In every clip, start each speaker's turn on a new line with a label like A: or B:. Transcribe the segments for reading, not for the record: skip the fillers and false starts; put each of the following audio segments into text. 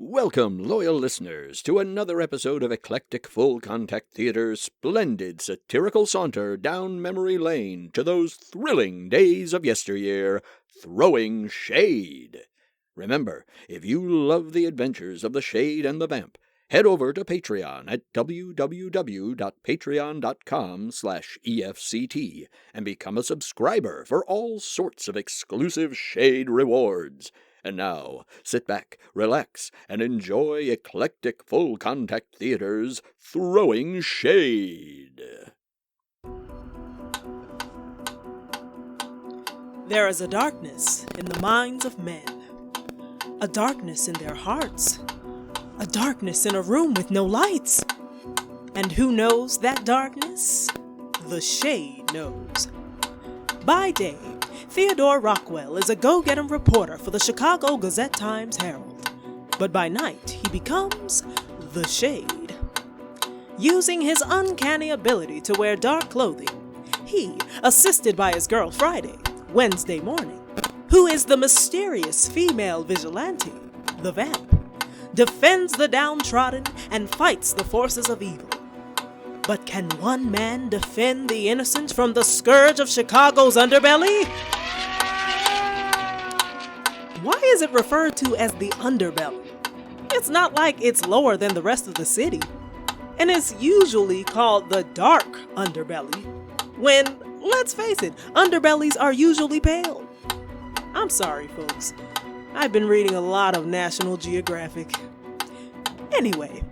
A: Welcome, loyal listeners, to another episode of Eclectic Full Contact Theater's splendid satirical saunter down memory lane to those thrilling days of yesteryear, throwing shade. Remember, if you love the adventures of the Shade and the Vamp, head over to Patreon at www.patreon.com/EFCT and become a subscriber for all sorts of exclusive Shade rewards. And now, sit back, relax, and enjoy Eclectic Full Contact Theater's Throwing Shade.
B: There is a darkness in the minds of men, a darkness in their hearts, a darkness in a room with no lights. And who knows that darkness? The Shade knows. By day, Theodore Rockwell is a go-getter reporter for the Chicago Gazette-Times-Herald, but by night he becomes the Shade. Using his uncanny ability to wear dark clothing, he, assisted by his girl Friday, Wednesday morning, who is the mysterious female vigilante, the Vamp, defends the downtrodden and fights the forces of evil. But can one man defend the innocent from the scourge of Chicago's underbelly? Why is it referred to as the underbelly? It's not like it's lower than the rest of the city. And it's usually called the dark underbelly, when, let's face it, underbellies are usually pale. I'm sorry, folks. I've been reading a lot of National Geographic. Anyway,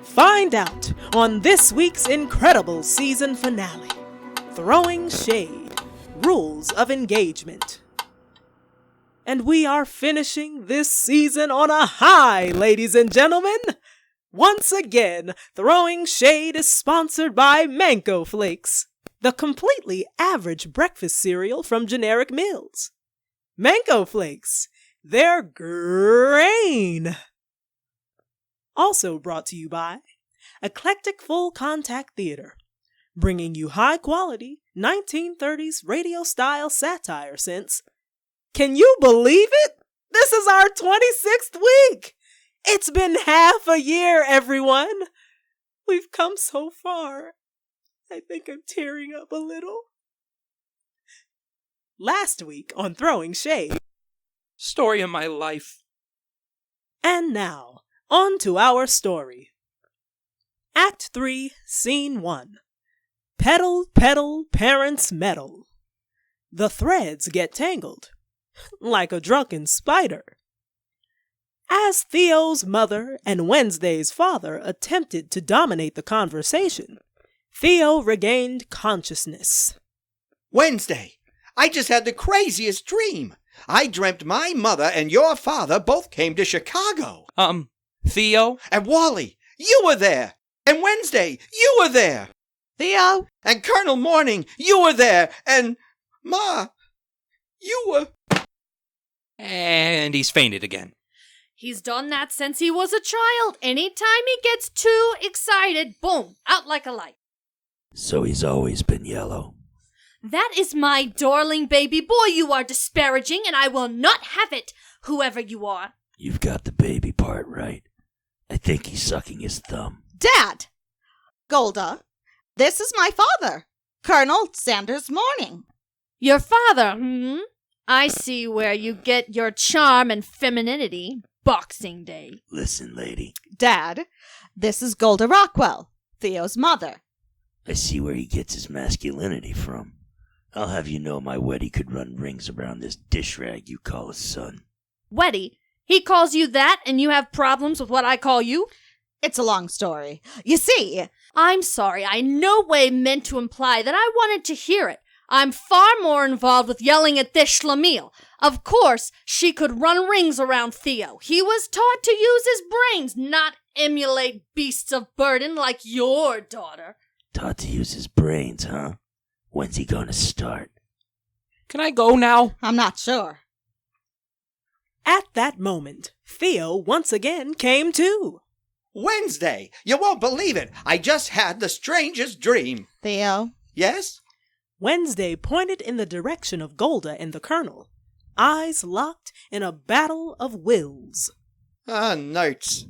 B: find out on this week's incredible season finale, Throwing Shade, Rules of Engagement. And we are finishing this season on a high, ladies and gentlemen. Once again, Throwing Shade is sponsored by Mango Flakes, the completely average breakfast cereal from generic mills. Mango Flakes, they're grain. Also brought to you by Eclectic Full Contact Theater, bringing you high-quality 1930s radio-style satire since... Can you believe it? This is our 26th week! It's been half a year, everyone! We've come so far. I think I'm tearing up a little. Last week on Throwing Shade...
C: Story of my life.
B: And now, on to our story. Act 3, Scene 1. Pedal, pedal, parents meddle. The threads get tangled, like a drunken spider. As Theo's mother and Wednesday's father attempted to dominate the conversation, Theo regained consciousness.
D: Wednesday, I just had the craziest dream. I dreamt my mother and your father both came to Chicago.
C: Theo?
D: And Wally, you were there. And Wednesday, you were there.
E: Theo?
D: And Colonel Morning, you were there. And Ma, you were...
C: And he's fainted again.
E: He's done that since he was a child. Anytime he gets too excited, boom, out like a light.
F: So he's always been yellow.
E: That is my darling baby boy you are disparaging, and I will not have it, whoever you are.
F: You've got the baby part right. I think he's sucking his thumb.
G: Dad! Golda, this is my father, Colonel Sanders Morning.
E: Your father, I see where you get your charm and femininity. Boxing Day.
F: Listen, lady.
G: Dad, this is Golda Rockwell, Theo's mother.
F: I see where he gets his masculinity from. I'll have you know my Weddy could run rings around this dish rag you call a son.
E: Weddy? He calls you that and you have problems with what I call you?
G: It's a long story. You see...
E: I'm sorry, I no way meant to imply that I wanted to hear it. I'm far more involved with yelling at this schlemiel. Of course, she could run rings around Theo. He was taught to use his brains, not emulate beasts of burden like your daughter.
F: Taught to use his brains, huh? When's he gonna start?
C: Can I go now?
G: I'm not sure.
B: At that moment, Theo once again came to.
D: Wednesday, you won't believe it. I just had the strangest dream.
G: Theo?
D: Yes?
B: Wednesday pointed in the direction of Golda and the Colonel, eyes locked in a battle of wills.
D: Nerds.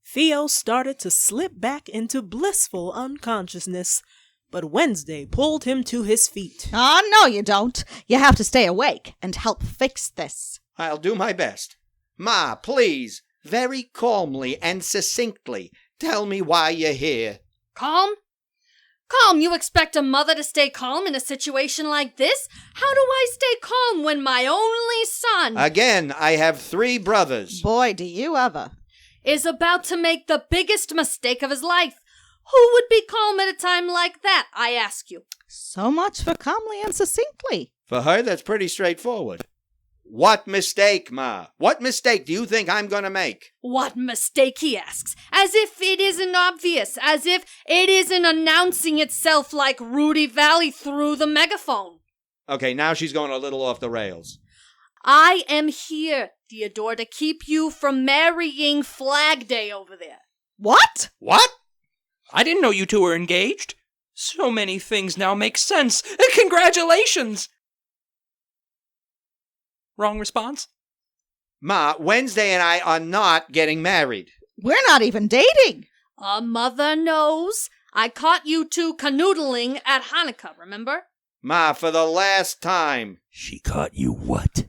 B: Theo started to slip back into blissful unconsciousness, but Wednesday pulled him to his feet.
G: No, you don't. You have to stay awake and help fix this.
D: I'll do my best. Ma, please, very calmly and succinctly, tell me why you're here.
E: Calm? Calm? You expect a mother to stay calm in a situation like this? How do I stay calm when my only son
D: Again, I have 3 brothers.
G: Boy, do you ever.
E: is about to make the biggest mistake of his life? Who would be calm at a time like that, I ask you?
G: So much for calmly and succinctly.
D: For her, that's pretty straightforward. What mistake, Ma? What mistake do you think I'm going to make?
E: What mistake, he asks, as if it isn't obvious, as if it isn't announcing itself like Rudy Valley through the megaphone.
D: Okay, now she's going a little off the rails.
E: I am here, Theodore, to keep you from marrying Flag Day over there.
G: What?
D: What?
C: I didn't know you two were engaged. So many things now make sense. Congratulations! Wrong response?
D: Ma, Wednesday and I are not getting married.
G: We're not even dating.
E: A mother knows. I caught you two canoodling at Hanukkah, remember?
D: Ma, for the last time.
F: She caught you what?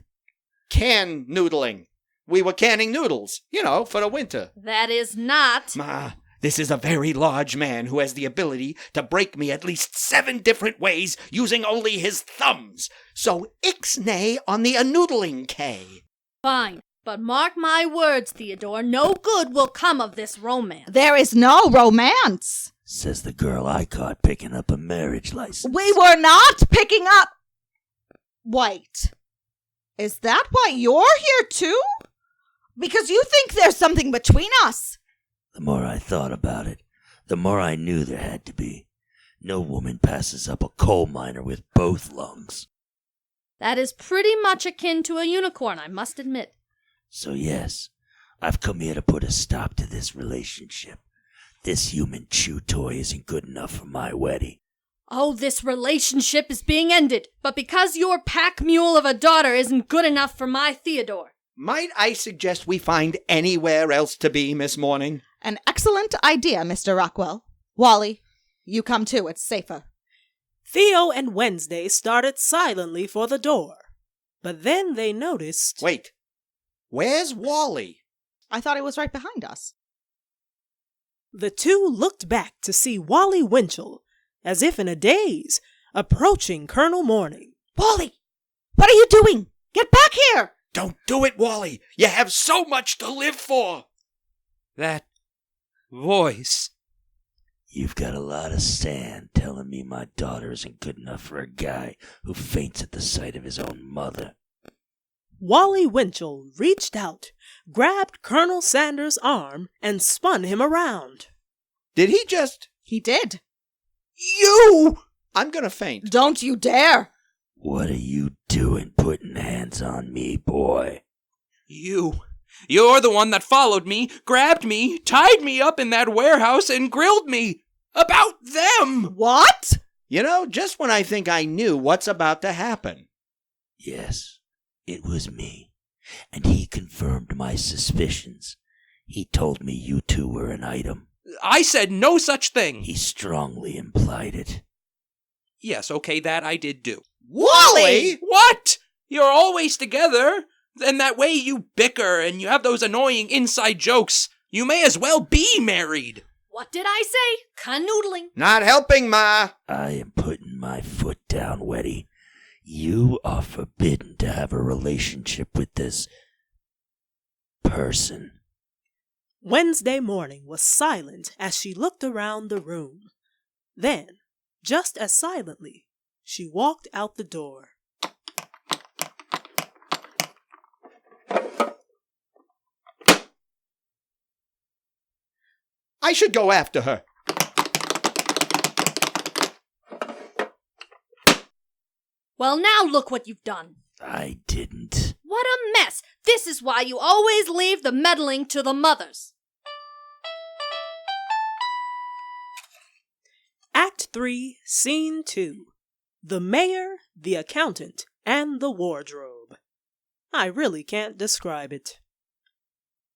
D: Can noodling. We were canning noodles, for the winter.
E: That is not.
D: Ma, this is a very large man who has the ability to break me at least 7 different ways using only his thumbs. So ixnay on the a-noodling K.
E: Fine, but mark my words, Theodore, no good will come of this romance.
G: There is no romance.
F: Says the girl I caught picking up a marriage license.
G: We were not picking up. Wait. Is that why you're here too? Because you think there's something between us.
F: The more I thought about it, the more I knew there had to be. No woman passes up a coal miner with both lungs.
E: That is pretty much akin to a unicorn, I must admit.
F: So yes, I've come here to put a stop to this relationship. This human chew toy isn't good enough for my wedding.
E: Oh, this relationship is being ended, but because your pack mule of a daughter isn't good enough for my Theodore.
D: Might I suggest we find anywhere else to be, Miss Morning?
G: An excellent idea, Mr. Rockwell. Wally, you come too, it's safer.
B: Theo and Wednesday started silently for the door, but then they noticed...
D: Wait, where's Wally?
G: I thought he was right behind us.
B: The two looked back to see Wally Winchell, as if in a daze, approaching Colonel Morning.
G: Wally, what are you doing? Get back here!
D: Don't do it, Wally. You have so much to live for.
C: That voice.
F: You've got a lot of sand telling me my daughter isn't good enough for a guy who faints at the sight of his own mother.
B: Wally Winchell reached out, grabbed Colonel Sanders' arm, and spun him around.
D: Did he just...
G: He did.
D: You! I'm gonna faint.
G: Don't you dare!
F: What are you doing putting hands on me, boy?
C: You're the one that followed me, grabbed me, tied me up in that warehouse, and grilled me. About them!
G: What?
D: Just when I think I knew what's about to happen.
F: Yes, it was me. And he confirmed my suspicions. He told me you two were an item.
C: I said no such thing.
F: He strongly implied it.
C: Yes, okay, that I did do.
D: Wally!
C: What? You're always together. And that way you bicker and you have those annoying inside jokes. You may as well be married.
E: What did I say? Canoodling.
D: Not helping, Ma.
F: I am putting my foot down, Weddy. You are forbidden to have a relationship with this person.
B: Wednesday Morning was silent as she looked around the room. Then, just as silently, she walked out the door.
D: I should go after her.
E: Well, now look what you've done.
F: I didn't.
E: What a mess. This is why you always leave the meddling to the mothers.
B: Act 3, Scene 2. The Mayor, the Accountant, and the Wardrobe. I really can't describe it.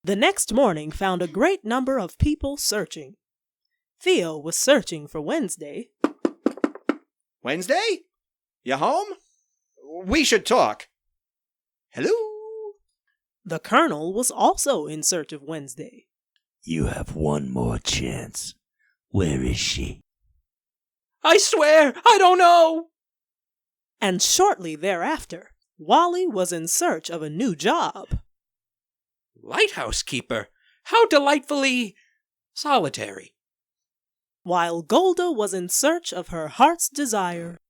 B: The next morning found a great number of people searching. Theo was searching for Wednesday.
D: Wednesday? You home? We should talk. Hello?
B: The colonel was also in search of Wednesday.
F: You have one more chance. Where is she?
C: I swear, I don't know.
B: And shortly thereafter, Wally was in search of a new job.
C: Lighthouse keeper. How delightfully solitary.
B: While Golda was in search of her heart's desire.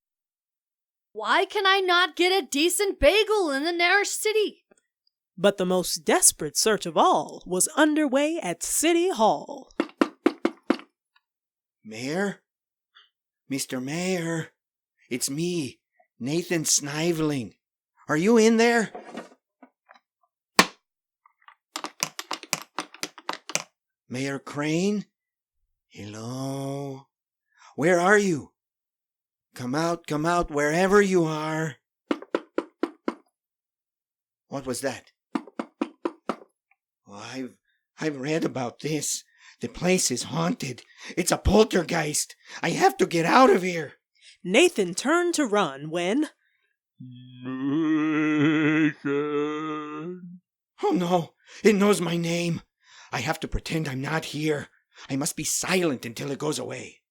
E: Why can I not get a decent bagel in the nearest city?
B: But the most desperate search of all was underway at City Hall.
D: Mayor? Mr. Mayor? It's me, Nathan Sniveling. Are you in there? Mayor Crane? Hello? Where are you? Come out, wherever you are. What was that? Oh, I've read about this. The place is haunted. It's a poltergeist. I have to get out of here.
B: Nathan turned to run when...
D: Nathan. Oh no, it knows my name. I have to pretend I'm not here. I must be silent until it goes away.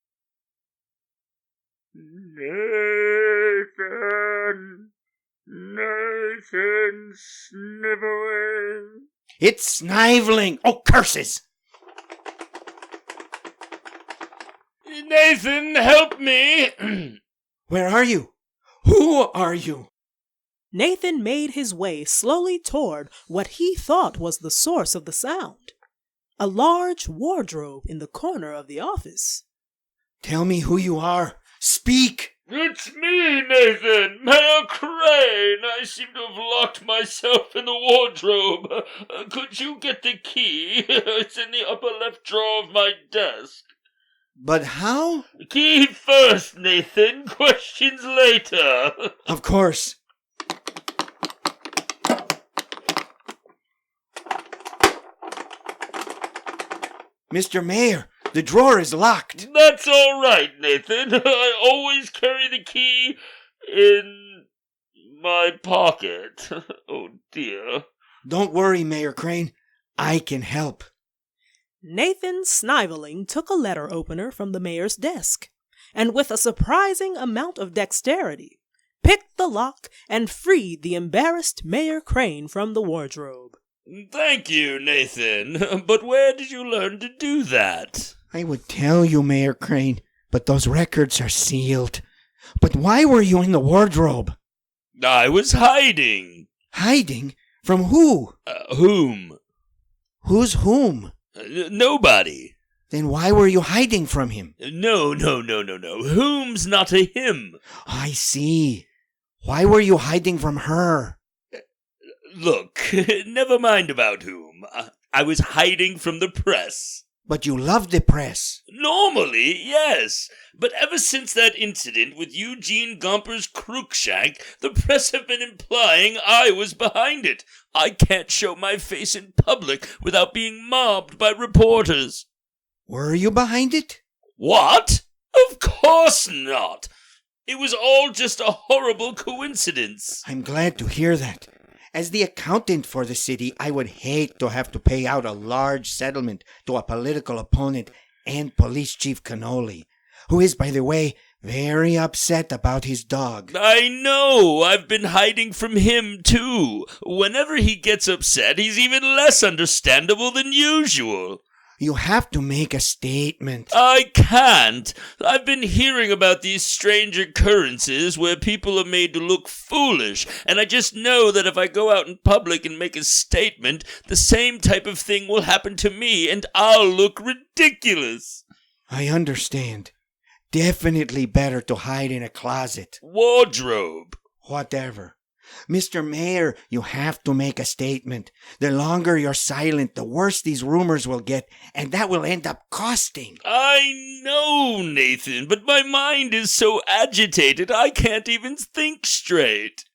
D: Nathan. Nathan Sniveling. It's Sniveling. Oh, curses!
H: Nathan, help me!
D: Where are you? Who are you?
B: Nathan made his way slowly toward what he thought was the source of the sound. A large wardrobe in the corner of the office.
D: Tell me who you are. Speak!
H: It's me, Nathan, Mayor Crane. I seem to have locked myself in the wardrobe. Could you get the key? It's in the upper left drawer of my desk.
D: But how?
H: Key first, Nathan. Questions later.
D: Of course. Mr. Mayor, the drawer is locked.
H: That's all right, Nathan. I always carry the key in my pocket. Oh, dear.
D: Don't worry, Mayor Crane. I can help.
B: Nathan Sniveling took a letter opener from the mayor's desk, and with a surprising amount of dexterity, picked the lock and freed the embarrassed Mayor Crane from the wardrobe.
H: Thank you, Nathan. But where did you learn to do that?
D: I would tell you, Mayor Crane, but those records are sealed. But why were you in the wardrobe?
H: I was hiding.
D: Hiding? From who?
H: Whom?
D: Who's whom?
H: Nobody.
D: Then why were you hiding from him?
H: No. Whom's not a him.
D: I see. Why were you hiding from her?
H: Look, never mind about whom. I was hiding from the press.
D: But you love the press.
H: Normally, yes. But ever since that incident with Eugene Gomper's Cruikshank, the press have been implying I was behind it. I can't show my face in public without being mobbed by reporters.
D: Were you behind it?
H: What? Of course not. It was all just a horrible coincidence.
D: I'm glad to hear that. As the accountant for the city, I would hate to have to pay out a large settlement to a political opponent and Police Chief Cannoli, who is, by the way, very upset about his dog.
H: I know. I've been hiding from him, too. Whenever he gets upset, he's even less understandable than usual.
D: You have to make a statement.
H: I can't. I've been hearing about these strange occurrences where people are made to look foolish, and I just know that if I go out in public and make a statement, the same type of thing will happen to me, and I'll look ridiculous.
D: I understand. Definitely better to hide in a closet.
H: Wardrobe.
D: Whatever. Mr. Mayor, you have to make a statement. The longer you're silent, the worse these rumors will get, and that will end up costing.
H: I know, Nathan, but my mind is so agitated I can't even think straight.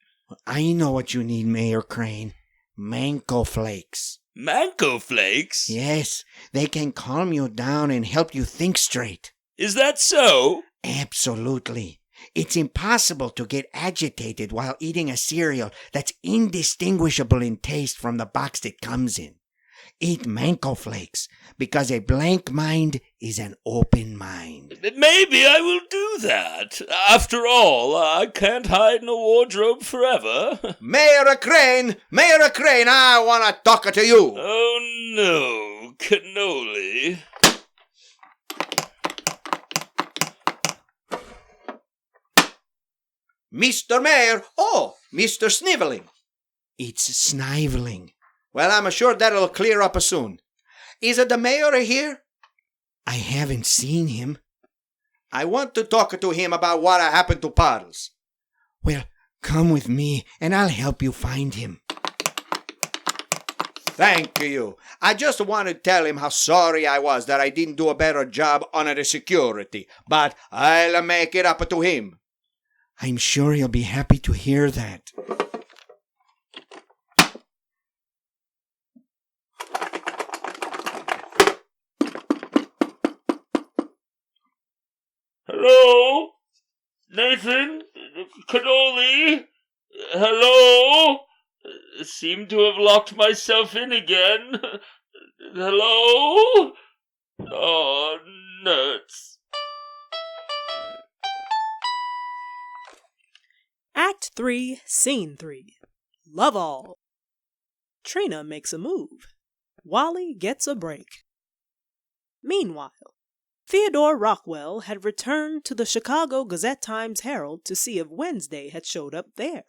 D: I know what you need, Mayor Crane. Mango flakes.
H: Mango flakes?
D: Yes, they can calm you down and help you think straight.
H: Is that so?
D: Absolutely. It's impossible to get agitated while eating a cereal that's indistinguishable in taste from the box it comes in. Eat mango flakes, because a blank mind is an open mind.
H: Maybe I will do that. After all, I can't hide in a wardrobe forever.
A: Mayor Crane, I want to talk to you.
H: Oh no, cannoli.
A: Mr. Mayor, Mr. Sniveling.
D: It's sniveling.
A: Well, I'm sure that'll clear up soon. Is the mayor here?
D: I haven't seen him.
A: I want to talk to him about what happened to Parles.
D: Well, come with me and I'll help you find him.
A: Thank you. I just want to tell him how sorry I was that I didn't do a better job on the security, but I'll make it up to him.
D: I'm sure he'll be happy to hear that.
H: Hello? Nathan? Cannoli? Hello? Seem to have locked myself in again. Hello? Oh, nuts.
B: Act 3, Scene 3. Love All. Trina makes a move. Wally gets a break. Meanwhile, Theodore Rockwell had returned to the Chicago Gazette-Times-Herald to see if Wednesday had showed up there.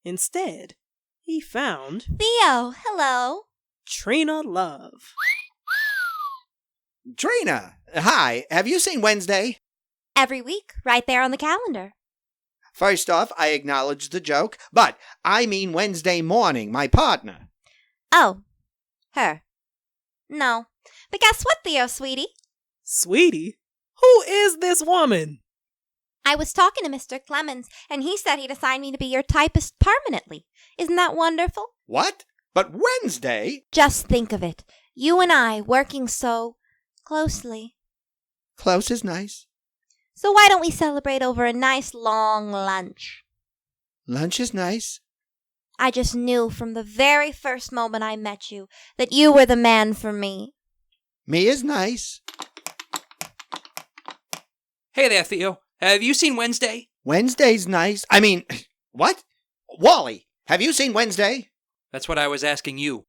B: Instead, he found
I: Theo, hello.
B: Trina Love.
A: Trina, hi. Have you seen Wednesday?
I: Every week, right there on the calendar.
A: First off, I acknowledge the joke, but I mean Wednesday morning, my partner.
I: Oh, her. No. But guess what, Theo, sweetie?
B: Sweetie? Who is this woman?
I: I was talking to Mr. Clemens, and he said he'd assign me to be your typist permanently. Isn't that wonderful?
A: What? But Wednesday?
I: Just think of it. You and I working so closely.
A: Close is nice.
I: So why don't we celebrate over a nice long lunch?
A: Lunch is nice.
I: I just knew from the very first moment I met you that you were the man for me.
A: Me is nice.
C: Hey there, Theo. Have you seen Wednesday?
A: Wednesday's nice. I mean, what? Wally, have you seen Wednesday?
C: That's what I was asking you.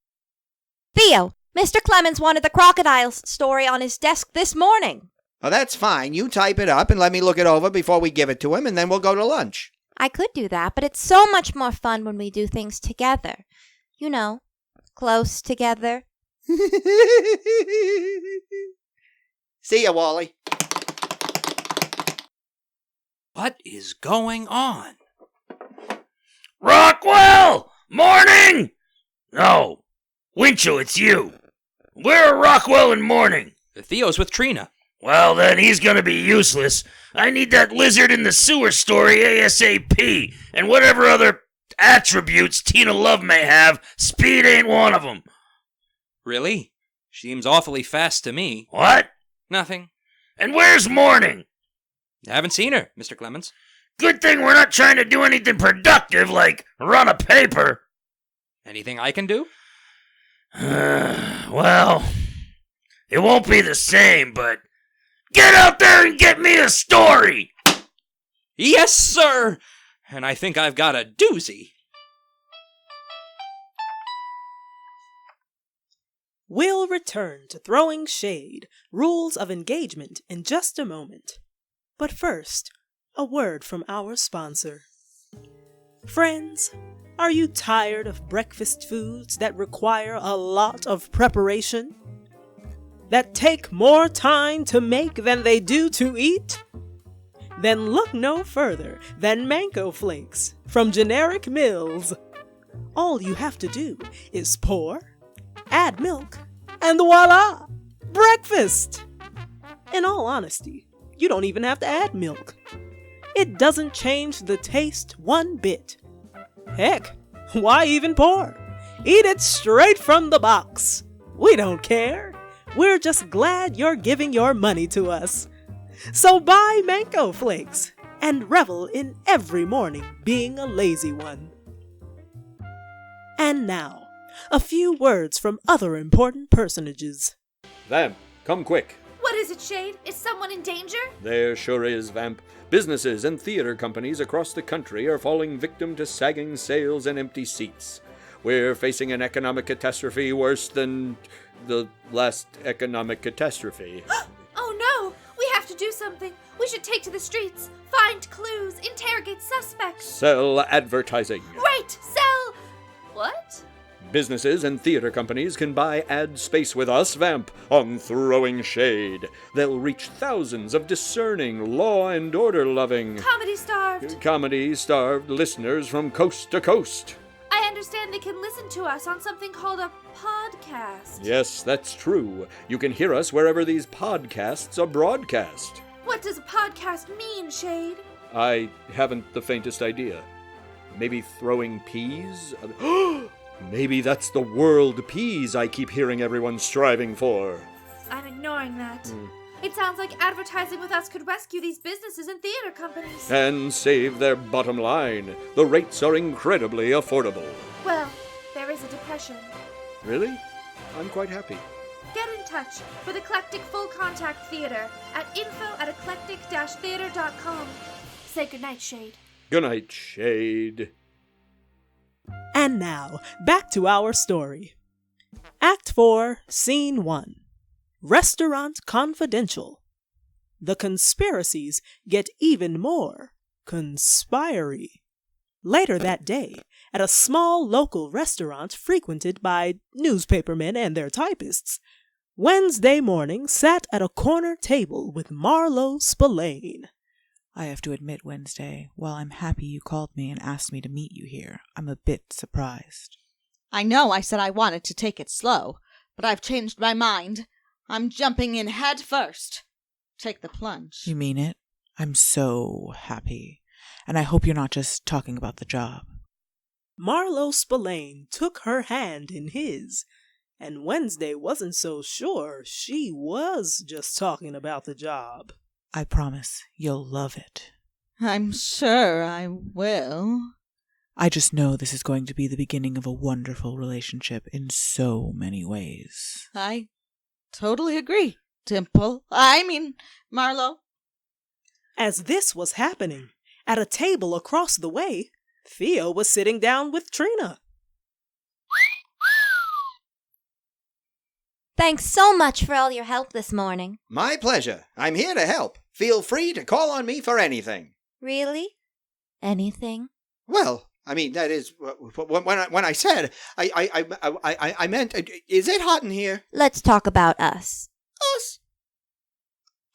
I: Theo, Mr. Clemens wanted the crocodiles story on his desk this morning.
A: Oh, that's fine. You type it up and let me look it over before we give it to him, and then we'll go to lunch.
I: I could do that, but it's so much more fun when we do things together. You know, close together.
A: See ya, Wally.
C: What is going on?
H: Rockwell! Morning! No. Winchell, it's you. Where are Rockwell and Morning?
C: Theo's with Trina.
H: Well, then he's gonna be useless. I need that lizard in the sewer story ASAP, and whatever other attributes Tina Love may have, speed ain't one of them.
C: Really? Seems awfully fast to me.
H: What?
C: Nothing.
H: And where's Morning?
C: Haven't seen her, Mr. Clemens.
H: Good thing we're not trying to do anything productive like run a paper.
C: Anything I can do?
H: Well, it won't be the same, but get out there and get me a story!
C: Yes, sir! And I think I've got a doozy.
B: We'll return to Throwing Shade, Rules of Engagement in just a moment. But first, a word from our sponsor. Friends, are you tired of breakfast foods that require a lot of preparation? That take more time to make than they do to eat? Then look no further than Mango Flakes from Generic Mills. All you have to do is pour, add milk, and voila! Breakfast! In all honesty, you don't even have to add milk. It doesn't change the taste one bit. Heck, why even pour? Eat it straight from the box. We don't care. We're just glad you're giving your money to us. So buy Mango Flakes and revel in every morning being a lazy one. And now, a few words from other important personages.
A: Vamp, come quick.
E: What is it, Shade? Is someone in danger?
A: There sure is, Vamp. Businesses and theater companies across the country are falling victim to sagging sales and empty seats. We're facing an economic catastrophe worse than the last economic catastrophe.
E: Oh no! We have to do something. We should take to the streets, find clues, interrogate suspects.
A: Sell advertising.
E: Right! Sell... What?
A: Businesses and theater companies can buy ad space with us, Vamp, on Throwing Shade. They'll reach thousands of discerning, law and order-loving, comedy-starved listeners from coast to coast.
E: I understand they can listen to us on something called a podcast.
A: Yes, that's true. You can hear us wherever these podcasts are broadcast.
E: What does a podcast mean, Shade?
A: I haven't the faintest idea. Maybe throwing peas? Maybe that's the world peas I keep hearing everyone striving for.
E: I'm ignoring that. It sounds like advertising with us could rescue these businesses and theater companies.
A: And save their bottom line. The rates are incredibly affordable.
E: Well, there is a depression.
A: Really? I'm quite happy.
E: Get in touch with Eclectic Full Contact Theater at info@eclectic-theater.com. Say goodnight, Shade.
A: Good night, Shade.
B: And now, back to our story. Act 4, Scene 1. Restaurant Confidential. The conspiracies get even more conspiry. Later that day, at a small local restaurant frequented by newspapermen and their typists, Wednesday morning sat at a corner table with Marlowe Spillane.
J: I have to admit, Wednesday, while I'm happy you called me and asked me to meet you here, I'm a bit surprised.
G: I know I said I wanted to take it slow, but I've changed my mind. I'm jumping in head first. Take the plunge.
J: You mean it? I'm so happy. And I hope you're not just talking about the job.
B: Marlowe Spillane took her hand in his, and Wednesday wasn't so sure she was just talking about the job.
J: I promise you'll love it.
G: I'm sure I will.
J: I just know this is going to be the beginning of a wonderful relationship in so many ways.
G: I totally agree, Marlowe.
B: As this was happening, at a table across the way, Theo was sitting down with Trina.
I: Thanks so much for all your help this morning.
D: My pleasure. I'm here to help. Feel free to call on me for anything.
I: Really? Anything?
D: Well, I mean, that is, when I said, I meant, is it hot in here?
I: Let's talk about us.
D: Us?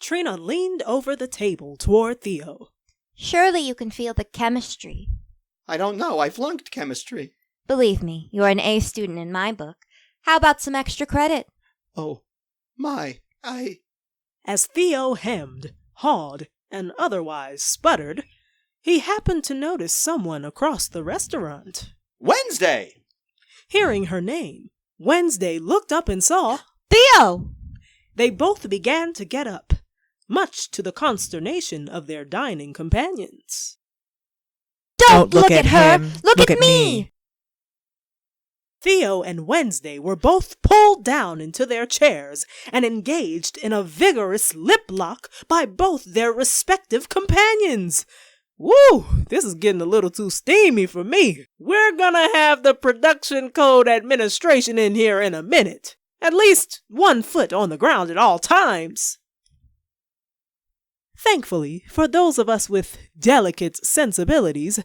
B: Trina leaned over the table toward Theo.
I: Surely you can feel the chemistry.
D: I don't know. I flunked chemistry.
I: Believe me, you're an A student in my book. How about some extra credit?
D: Oh, my,
B: As Theo hemmed, hawed, and otherwise sputtered, he happened to notice someone across the restaurant.
D: Wednesday!
B: Hearing her name, Wednesday looked up and saw
G: Theo!
B: They both began to get up, much to the consternation of their dining companions.
I: Don't look at her! Look at me!
B: Theo and Wednesday were both pulled down into their chairs and engaged in a vigorous lip lock by both their respective companions. Woo! This is getting a little too steamy for me. We're gonna have the production code administration in here in a minute. At least 1 foot on the ground at all times. Thankfully, for those of us with delicate sensibilities,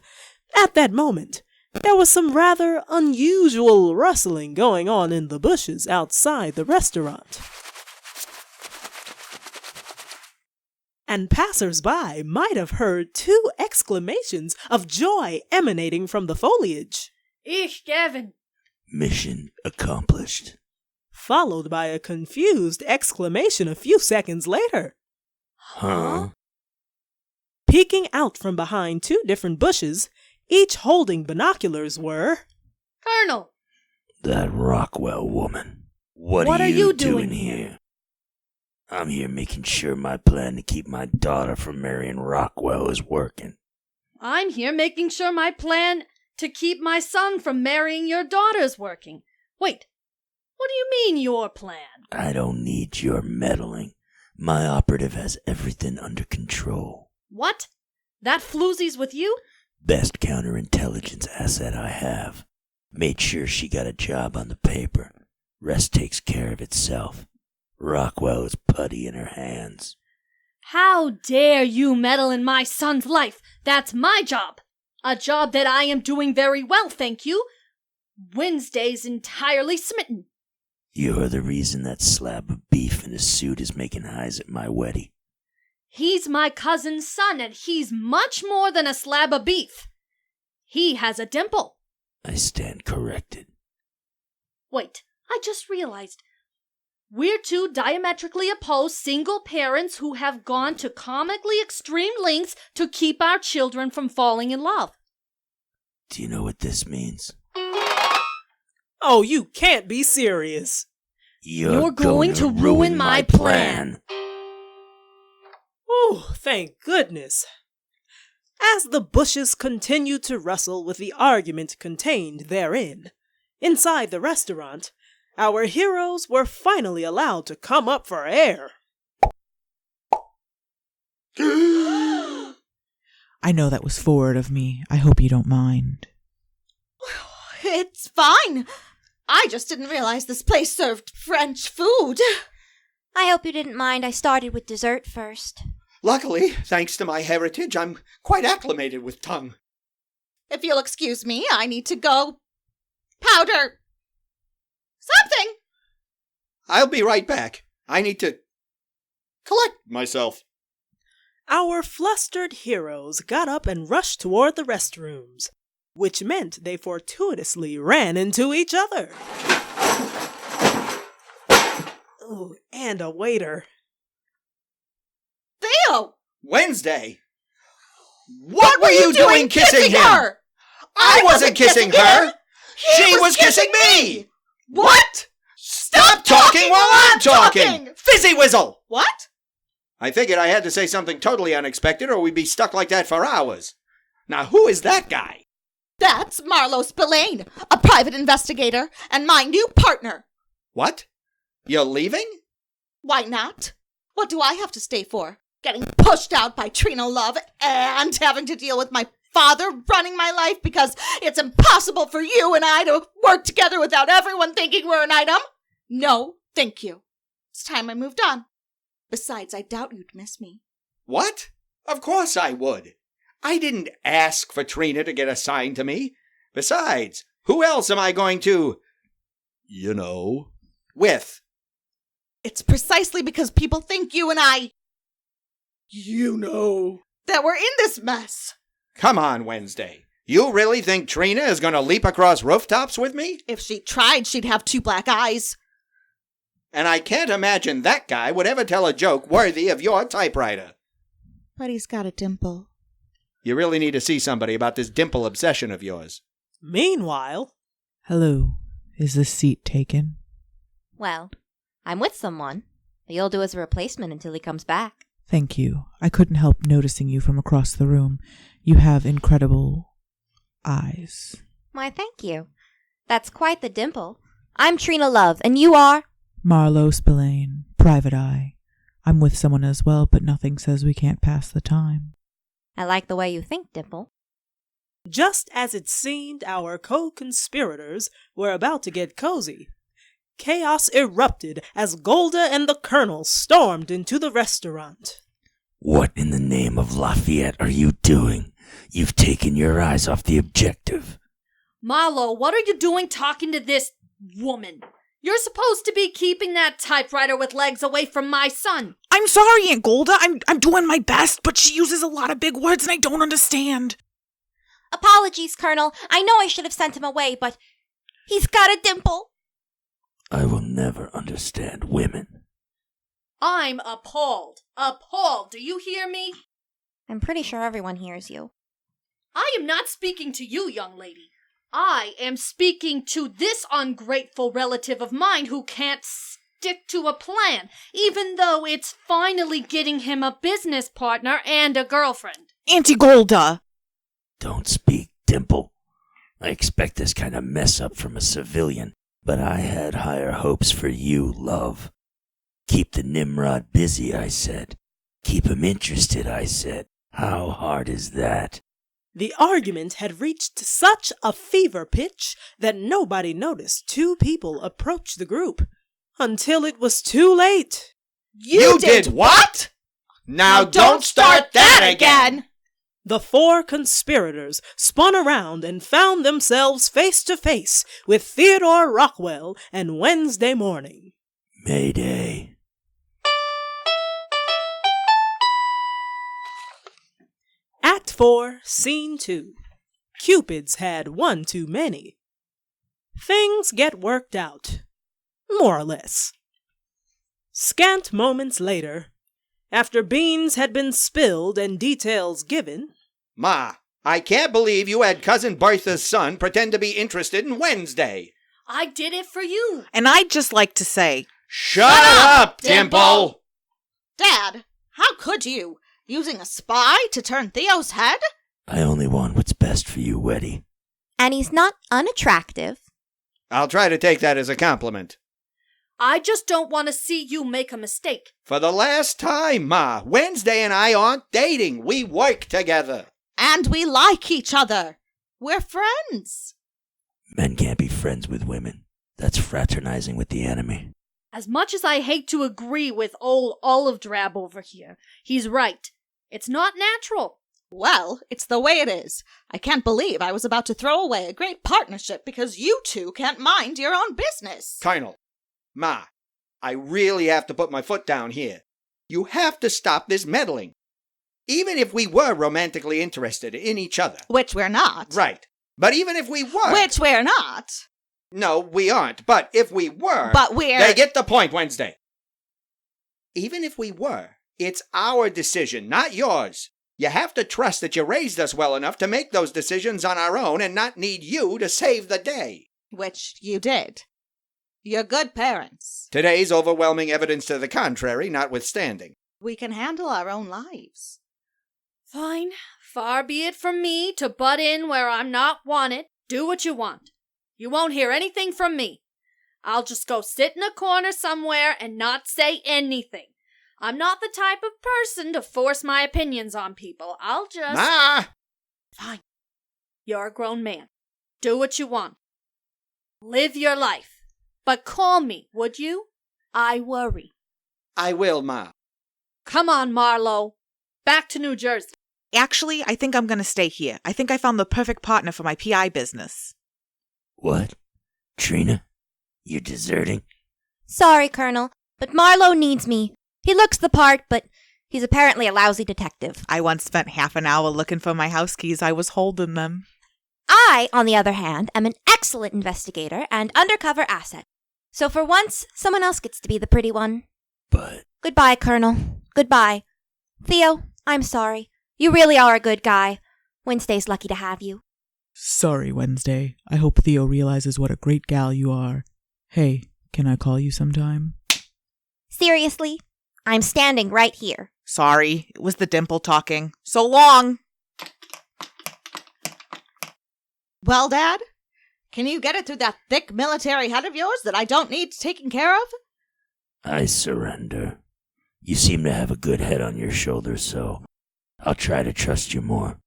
B: at that moment, there was some rather unusual rustling going on in the bushes outside the restaurant. And passers-by might have heard 2 exclamations of joy emanating from the foliage.
E: Eesh, Gavin.
F: Mission accomplished.
B: Followed by a confused exclamation a few seconds later.
F: Huh?
B: Peeking out from behind 2 different bushes, each holding binoculars, were...
E: Colonel.
F: That Rockwell woman. What are you doing here? I'm here making sure my plan to keep my daughter from marrying Rockwell is working.
E: I'm here making sure my plan to keep my son from marrying your daughter's working. Wait, what do you mean, your plan?
F: I don't need your meddling. My operative has everything under control.
E: What? That floozy's with you?
F: Best counterintelligence asset I have. Made sure she got a job on the paper. Rest takes care of itself. Rockwell is putty in her hands.
E: How dare you meddle in my son's life? That's my job. A job that I am doing very well, thank you. Wednesday's entirely smitten.
F: You're the reason that slab of beef in his suit is making eyes at my wedding.
E: He's my cousin's son, and he's much more than a slab of beef. He has a dimple.
F: I stand corrected.
E: Wait, I just realized. We're two diametrically opposed single parents who have gone to comically extreme lengths to keep our children from falling in love.
F: Do you know what this means?
B: Oh, you can't be serious.
F: You're going to ruin my plan.
B: Oh, thank goodness. As the bushes continued to rustle with the argument contained therein, inside the restaurant, our heroes were finally allowed to come up for air.
J: I know that was forward of me. I hope you don't mind.
G: It's fine. I just didn't realize this place served French food.
I: I hope you didn't mind I started with dessert first.
D: Luckily, thanks to my heritage, I'm quite acclimated with tongue.
G: If you'll excuse me, I need to go powder something.
D: I'll be right back. I need to collect myself.
B: Our flustered heroes got up and rushed toward the restrooms, which meant they fortuitously ran into each other. Oh, and a waiter.
G: Theo!
D: Wednesday! What were you doing kissing her? I wasn't kissing her! She was kissing me! What? Stop talking while I'm talking! Fizzy Whizzle!
G: What?
D: I figured I had to say something totally unexpected or we'd be stuck like that for hours. Now who is that guy?
G: That's Marlowe Spillane, a private investigator, and my new partner.
D: What? You're leaving?
G: Why not? What do I have to stay for? Getting pushed out by Trina Love and having to deal with my father running my life because it's impossible for you and I to work together without everyone thinking we're an item? No, thank you. It's time I moved on. Besides, I doubt you'd miss me.
D: What? Of course I would. I didn't ask for Trina to get assigned to me. Besides, who else am I going to, with?
G: It's precisely because people think you and I, that we're in this mess.
D: Come on, Wednesday. You really think Trina is going to leap across rooftops with me?
G: If she tried, she'd have 2 black eyes.
D: And I can't imagine that guy would ever tell a joke worthy of your typewriter.
G: But he's got a dimple.
D: You really need to see somebody about this dimple obsession of yours.
B: Meanwhile...
J: Hello. Is this seat taken?
I: Well, I'm with someone. You'll do as a replacement until he comes back.
J: Thank you. I couldn't help noticing you from across the room. You have incredible eyes.
I: Why, thank you. That's quite the dimple. I'm Trina Love, and you are?
J: Marlowe Spillane, Private Eye. I'm with someone as well, but nothing says we can't pass the time.
I: I like the way you think, Dimple.
B: Just as it seemed our co-conspirators were about to get cozy, chaos erupted as Golda and the Colonel stormed into the restaurant.
F: What in the name of Lafayette are you doing? You've taken your eyes off the objective.
E: Marlowe, what are you doing talking to this woman? You're supposed to be keeping that typewriter with legs away from my son.
J: I'm sorry, Aunt Golda. I'm doing my best, but she uses a lot of big words and I don't understand.
I: Apologies, Colonel. I know I should have sent him away, but he's got a dimple.
F: I will never understand women.
E: I'm appalled. Appalled. Do you hear me?
I: I'm pretty sure everyone hears you.
E: I am not speaking to you, young lady. I am speaking to this ungrateful relative of mine who can't stick to a plan, even though it's finally getting him a business partner and a girlfriend.
J: Auntie Golda!
F: Don't speak, Dimple. I expect this kind of mess up from a civilian, but I had higher hopes for you, love. Keep the Nimrod busy, I said. Keep him interested, I said. How hard is that?
B: The argument had reached such a fever pitch that nobody noticed two people approach the group until it was too late.
D: You did what? Now don't start that again!
B: The four conspirators spun around and found themselves face to face with Theodore Rockwell and Wednesday Morning.
F: Mayday.
B: Act 4, Scene 2. Cupid's had one too many. Things get worked out, more or less. Scant moments later, after beans had been spilled and details given.
D: Ma, I can't believe you had Cousin Bertha's son pretend to be interested in Wednesday.
E: I did it for you.
J: And I'd just like to say,
D: Shut up, Dimple!
G: Dad, how could you? Using a spy to turn Theo's head?
F: I only want what's best for you, Weddy.
I: And he's not unattractive.
D: I'll try to take that as a compliment.
E: I just don't want to see you make a mistake.
D: For the last time, Ma, Wednesday and I aren't dating. We work together.
G: And we like each other. We're friends.
F: Men can't be friends with women. That's fraternizing with the enemy.
E: As much as I hate to agree with old Olive Drab over here, he's right. It's not natural.
G: Well, it's the way it is. I can't believe I was about to throw away a great partnership because you two can't mind your own business.
D: Colonel, Ma, I really have to put my foot down here. You have to stop this meddling. Even if we were romantically interested in each other.
G: Which we're not.
D: Right. But even if we were.
G: Which we're not.
D: No, we aren't. But if we were.
G: But we're.
D: They get the point, Wednesday. Even if we were, it's our decision, not yours. You have to trust that you raised us well enough to make those decisions on our own and not need you to save the day.
G: Which you did. You're good parents.
D: Today's overwhelming evidence to the contrary notwithstanding.
G: We can handle our own lives.
E: Fine. Far be it from me to butt in where I'm not wanted. Do what you want. You won't hear anything from me. I'll just go sit in a corner somewhere and not say anything. I'm not the type of person to force my opinions on people. I'll just...
D: Ma!
E: Fine. You're a grown man. Do what you want. Live your life. But call me, would you? I worry.
D: I will, Ma.
E: Come on, Marlowe. Back to New Jersey.
J: actually, I think I'm going to stay here. I think I found the perfect partner for my PI business.
F: What? Trina? You're deserting?
I: Sorry, Colonel, but Marlowe needs me. He looks the part, but he's apparently a lousy detective.
J: I once spent half an hour looking for my house keys. I was holding them.
I: I, on the other hand, am an excellent investigator and undercover asset. So for once, someone else gets to be the pretty one.
F: But...
I: Goodbye, Colonel. Goodbye. Theo, I'm sorry. You really are a good guy. Wednesday's lucky to have you.
J: Sorry, Wednesday. I hope Theo realizes what a great gal you are. Hey, can I call you sometime?
I: Seriously? I'm standing right here.
J: Sorry, it was the dimple talking. So long!
G: Well, Dad, can you get it through that thick military head of yours that I don't need taken care of?
F: I surrender. You seem to have a good head on your shoulders, so I'll try to trust you more.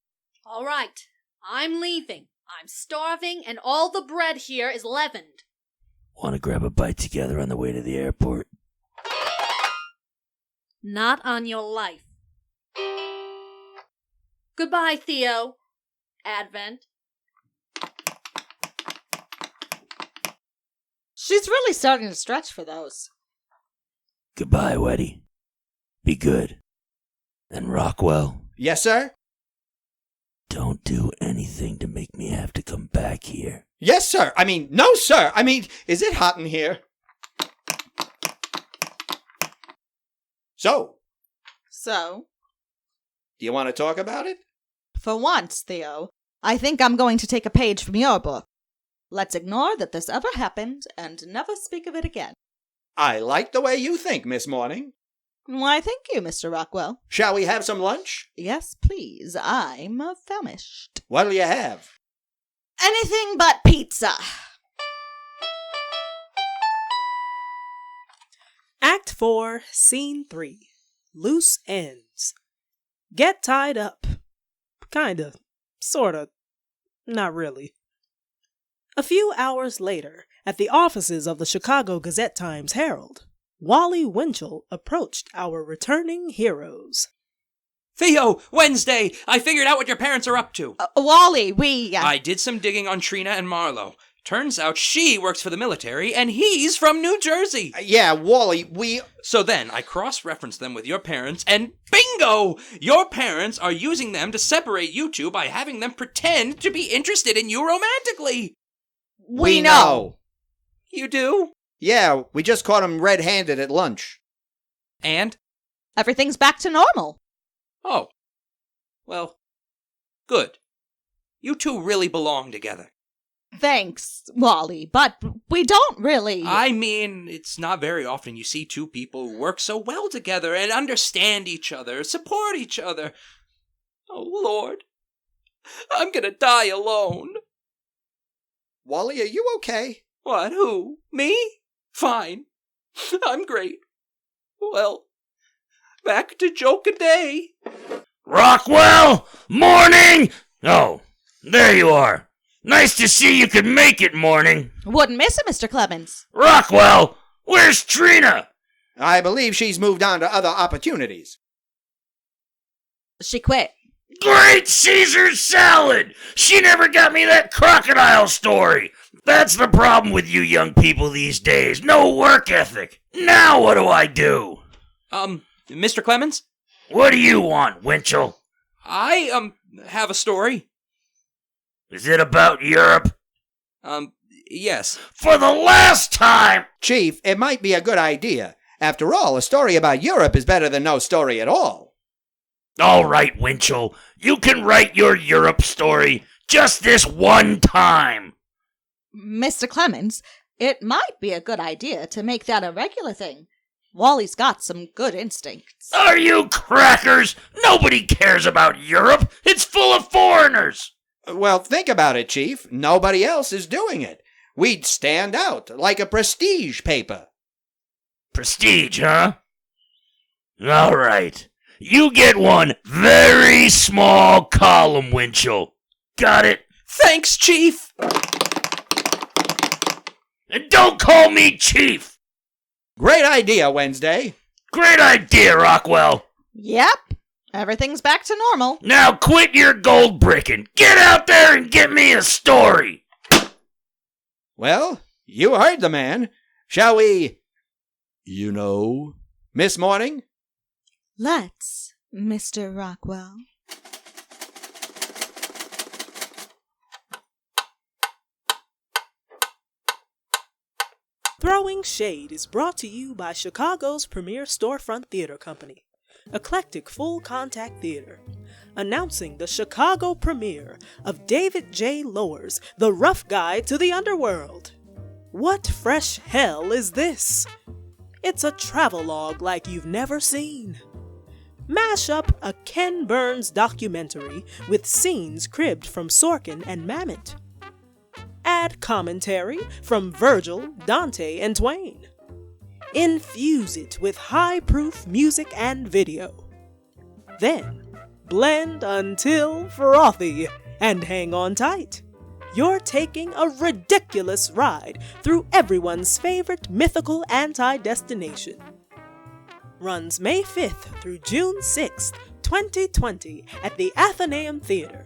E: All right, I'm leaving. I'm starving, and all the bread here is leavened.
F: Want to grab a bite together on the way to the airport?
E: Not on your life. Goodbye, Theo. Advent.
G: She's really starting to stretch for those.
F: Goodbye, Weddy. Be good. And Rockwell,
D: Yes, sir?
F: don't do anything to make me have to come back here.
D: Yes, sir. No, sir. Is it hot in here? So, do you want to talk about it?
G: For once, Theo, I think I'm going to take a page from your book. Let's ignore that this ever happened and never speak of it again.
D: I like the way you think, Miss Morning.
G: Why, thank you, Mr. Rockwell.
D: Shall we have some lunch?
G: Yes, please. I'm famished.
D: What'll you have?
G: Anything but pizza.
B: Act 4, Scene 3. Loose ends. Get tied up. Kinda. Sorta. Not really. A few hours later, at the offices of the Chicago Gazette-Times-Herald, Wally Winchell approached our returning heroes.
C: Theo, Wednesday, I figured out what your parents are up to.
G: Wally,
C: I did some digging on Trina and Marlowe. Turns out she works for the military, and he's from New Jersey.
D: Yeah, Wally,
C: So then, I cross-referenced them with your parents, and bingo! Your parents are using them to separate you two by having them pretend to be interested in you romantically.
G: We know.
C: You do?
D: Yeah, we just caught him red-handed at lunch.
C: And?
G: Everything's back to normal.
C: Oh. Well, good. You two really belong together.
G: Thanks, Wally, but we don't really.
C: I mean, it's not very often you see two people who work so well together and understand each other, support each other. Oh, Lord. I'm gonna die alone.
D: Wally, are you okay?
C: What, who? Me? Fine. I'm great. Well, back to joke a day.
H: Rockwell! Morning! Oh, there you are. Nice to see you could make it, Morning.
G: Wouldn't miss it, Mr. Clemens.
H: Rockwell, where's Trina?
D: I believe she's moved on to other opportunities.
G: She quit.
H: Great Caesar salad! She never got me that crocodile story. That's the problem with you young people these days. No work ethic. Now what do I do?
C: Mr. Clemens?
H: What do you want, Winchell?
C: I, have a story.
H: Is it about Europe?
C: Yes.
H: For the last time!
D: Chief, it might be a good idea. After all, a story about Europe is better than no story at all.
H: All right, Winchell. You can write your Europe story just this one time.
G: Mr. Clemens, it might be a good idea to make that a regular thing. Wally's got some good instincts.
H: Are you crackers? Nobody cares about Europe. It's full of foreigners.
D: Well, think about it, Chief. Nobody else is doing it. We'd stand out like a prestige paper.
H: Prestige, huh? All right. You get one very small column, Winchell. Got it?
C: Thanks, Chief!
H: And don't call me Chief!
D: Great idea, Wednesday.
H: Great idea, Rockwell.
G: Yep. Everything's back to normal.
H: Now quit your gold bricking. Get out there and get me a story.
D: Well, you heard the man. Shall we... Miss Morning?
G: Let's, Mr. Rockwell.
B: Throwing Shade is brought to you by Chicago's premier storefront theater company, Eclectic Full Contact Theater, announcing the Chicago premiere of David J. Lower's The Rough Guide to the Underworld. What fresh hell is this? It's a travelogue like you've never seen. Mash up a Ken Burns documentary with scenes cribbed from Sorkin and Mamet. Add commentary from Virgil, Dante, and Twain. Infuse it with high-proof music and video. Then, blend until frothy and hang on tight. You're taking a ridiculous ride through everyone's favorite mythical anti-destination. Runs May 5th through June 6th, 2020 at the Athenaeum Theater,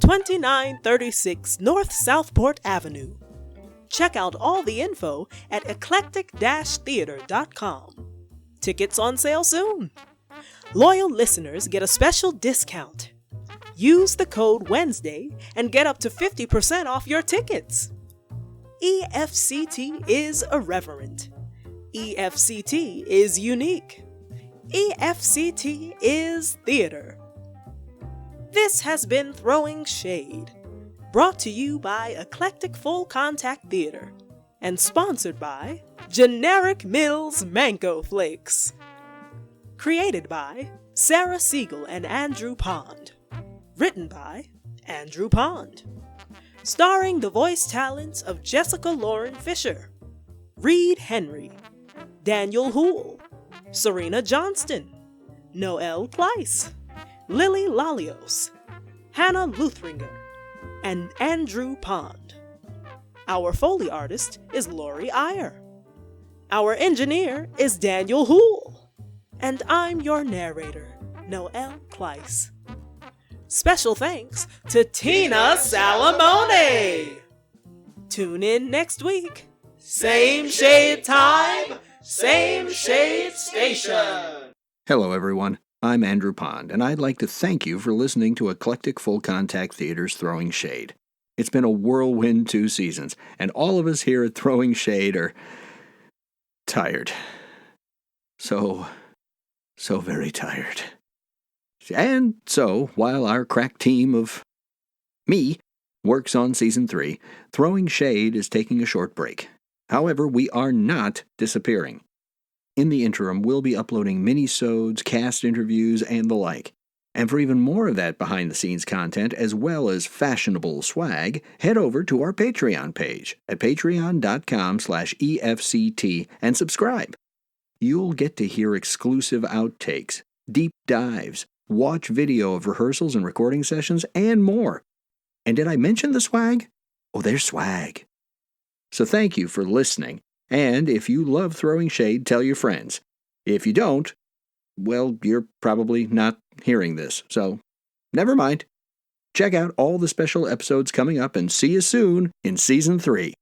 B: 2936 North Southport Avenue. Check out all the info at eclectic-theater.com. Tickets on sale soon. Loyal listeners get a special discount. Use the code Wednesday and get up to 50% off your tickets. EFCT is irreverent. EFCT is unique. EFCT is theater. This has been Throwing Shade. Brought to you by Eclectic Full Contact Theater and sponsored by Generic Mills Mango Flakes. Created by Sarah Siegel and Andrew Pond. Written by Andrew Pond. Starring the voice talents of Jessica Lauren Fisher, Reed Henry, Daniel Houle, Serena Johnston, Noelle Pleiss, Lily Lalios, Hannah Luthringer, and Andrew Pond. Our Foley artist is Lori Iyer. Our engineer is Daniel Houle. And I'm your narrator, Noelle Pleiss. Special thanks to Tina Salamone. Tune in next week. Same shade time, same shade station.
A: Hello, everyone. I'm Andrew Pond, and I'd like to thank you for listening to Eclectic Full Contact Theater's Throwing Shade. It's been a whirlwind 2 seasons, and all of us here at Throwing Shade are tired. So very tired. And so, while our crack team of me works on Season 3, Throwing Shade is taking a short break. However, we are not disappearing. In the interim, we'll be uploading mini-sodes, cast interviews, and the like. And for even more of that behind-the-scenes content, as well as fashionable swag, head over to our Patreon page at patreon.com/EFCT and subscribe. You'll get to hear exclusive outtakes, deep dives, watch video of rehearsals and recording sessions, and more. And did I mention the swag? Oh, there's swag. So thank you for listening. And if you love Throwing Shade, tell your friends. If you don't, well, you're probably not hearing this, so never mind. Check out all the special episodes coming up and see you soon in Season 3.